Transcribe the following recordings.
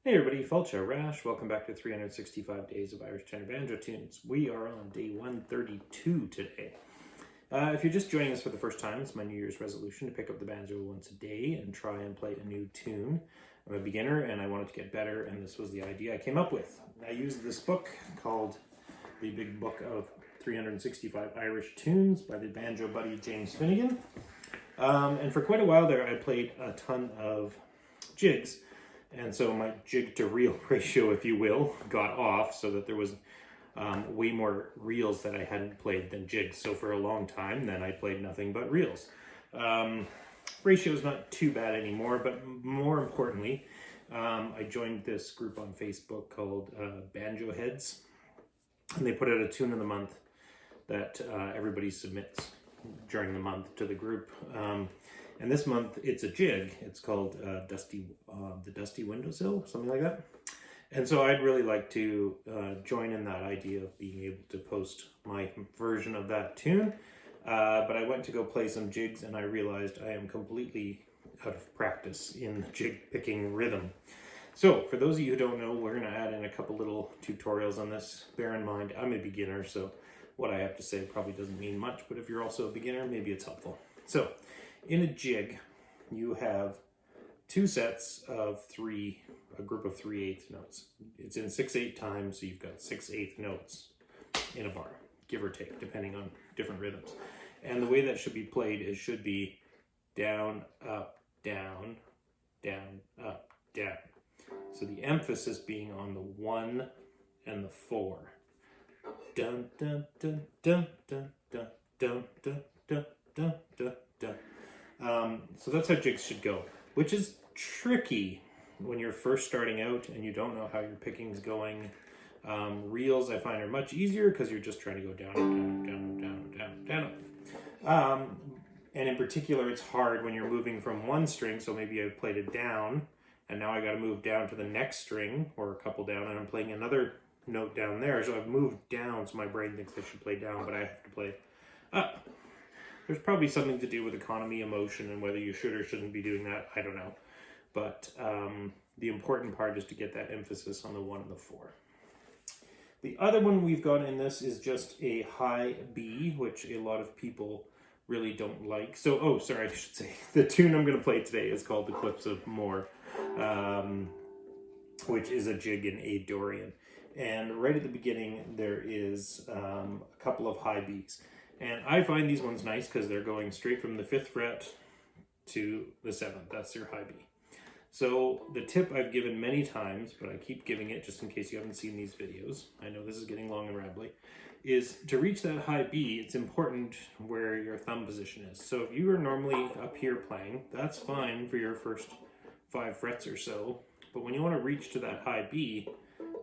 Hey everybody, Fulcher Rash. Welcome back to 365 Days of Irish Tenor Banjo Tunes. We are on day 132 today. If you're just joining us for the first time, it's my New Year's resolution to pick up the banjo once a day and try and play a new tune. I'm a beginner and I wanted to get better, and this was the idea I came up with. I used this book called The Big Book of 365 Irish Tunes by the banjo buddy James Finnegan. And for quite a while there, I played a ton of jigs. And so my jig to reel ratio, if you will, got off so that there was way more reels that I hadn't played than jigs. So for a long time, then I played nothing but reels. Ratio is not too bad anymore, but more importantly, I joined this group on Facebook called Banjo Heads. And they put out a tune of the month that everybody submits during the month to the group. And this month it's a jig. It's called the Dusty Windowsill, something like that. And so I'd really like to join in that idea of being able to post my version of that tune. But I went to go play some jigs and I realized I am completely out of practice in the jig picking rhythm. So for those of you who don't know, we're going to add in a couple little tutorials on this. Bear in mind, I'm a beginner, so what I have to say probably doesn't mean much, but if you're also a beginner, maybe it's helpful. So in a jig, you have two sets of a group of 3/8 notes. It's in 6/8 time, so you've got 6/8 notes in a bar, give or take, depending on different rhythms. And the way that should be played is should be down, up, down, down, up, down. So the emphasis being on the 1 and the 4. Dun, dun, dun, dun, dun, dun, dun, dun, dun, dun, dun, dun. So that's how jigs should go, which is tricky when you're first starting out and you don't know how your picking's going. Reels I find are much easier because you're just trying to go down, down, down, down, down, down. And in particular, it's hard when you're moving from one string. So maybe I've played it down and now I got to move down to the next string or a couple down, and I'm playing another note down there. So I've moved down, so my brain thinks I should play down, but I have to play up. There's probably something to do with economy, emotion, and whether you should or shouldn't be doing that. I don't know. But the important part is to get that emphasis on the 1 and the 4. The other one we've got in this is just a high B, which a lot of people really don't like. So, I should say, the tune I'm going to play today is called The Cliffs of Moher, which is a jig in A Dorian. And right at the beginning, there is a couple of high Bs. And I find these ones nice because they're going straight from the 5th fret to the 7th. That's your high B. So the tip I've given many times, but I keep giving it just in case you haven't seen these videos, I know this is getting long and rambly, is to reach that high B, it's important where your thumb position is. So if you are normally up here playing, that's fine for your first 5 frets or so. But when you want to reach to that high B,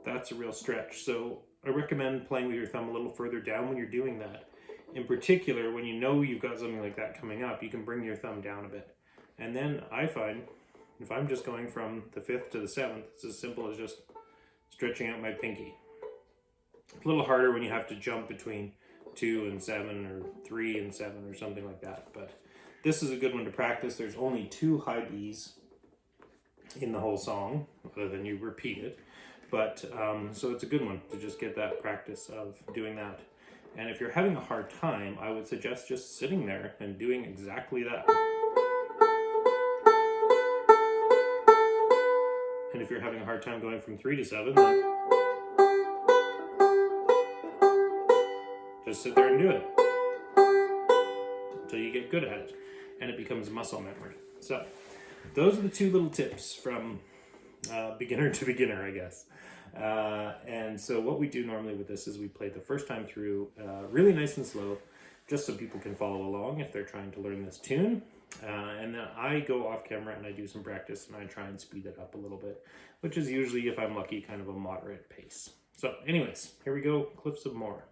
that's a real stretch. So I recommend playing with your thumb a little further down when you're doing that. In particular, when you know you've got something like that coming up, you can bring your thumb down a bit. And then I find, if I'm just going from the 5th to the 7th, it's as simple as just stretching out my pinky. It's a little harder when you have to jump between 2 and 7 or 3 and 7 or something like that. But this is a good one to practice. There's only 2 high Bs in the whole song, other than you repeat it. But so it's a good one to just get that practice of doing that. And if you're having a hard time, I would suggest just sitting there and doing exactly that. And if you're having a hard time going from 3 to 7, then just sit there and do it until you get good at it and it becomes muscle memory. So those are the 2 little tips from beginner to beginner, I guess. And so what we do normally with this is we play the first time through really nice and slow, just so people can follow along if they're trying to learn this tune. And then I go off camera and I do some practice and I try and speed it up a little bit, which is usually, if I'm lucky, kind of a moderate pace. So anyways, here we go, Cliffs of Moher.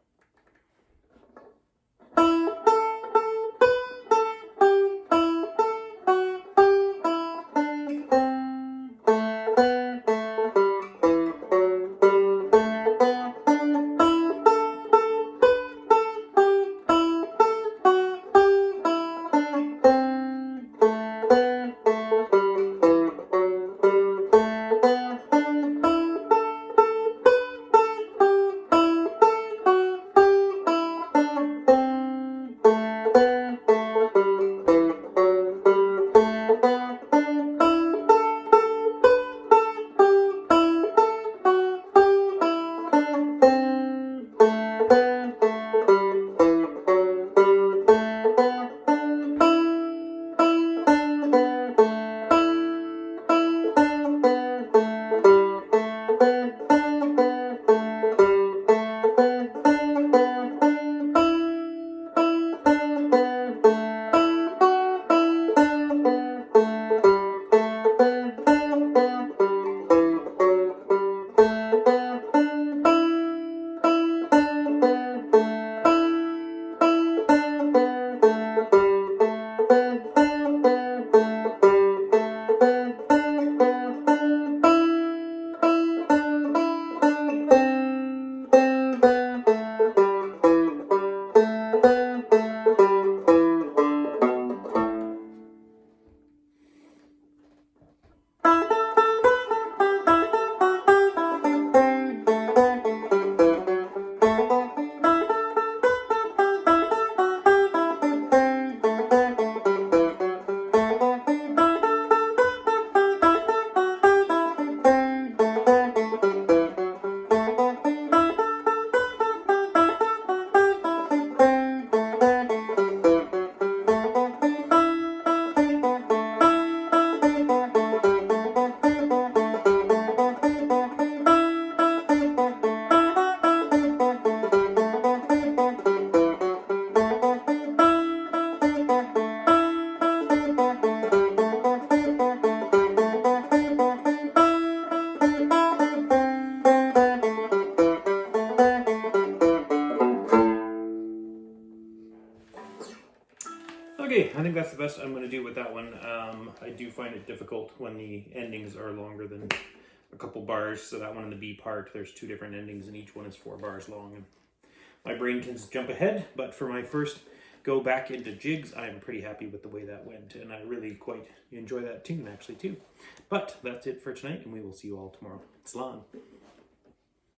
Okay, I think that's the best I'm going to do with that one. I do find it difficult when the endings are longer than a couple bars. So that one in the B part, there's 2 different endings and each one is 4 bars long. And my brain tends to jump ahead, but for my first go back into jigs, I'm pretty happy with the way that went. And I really quite enjoy that tune actually too. But that's it for tonight, and we will see you all tomorrow. Slán.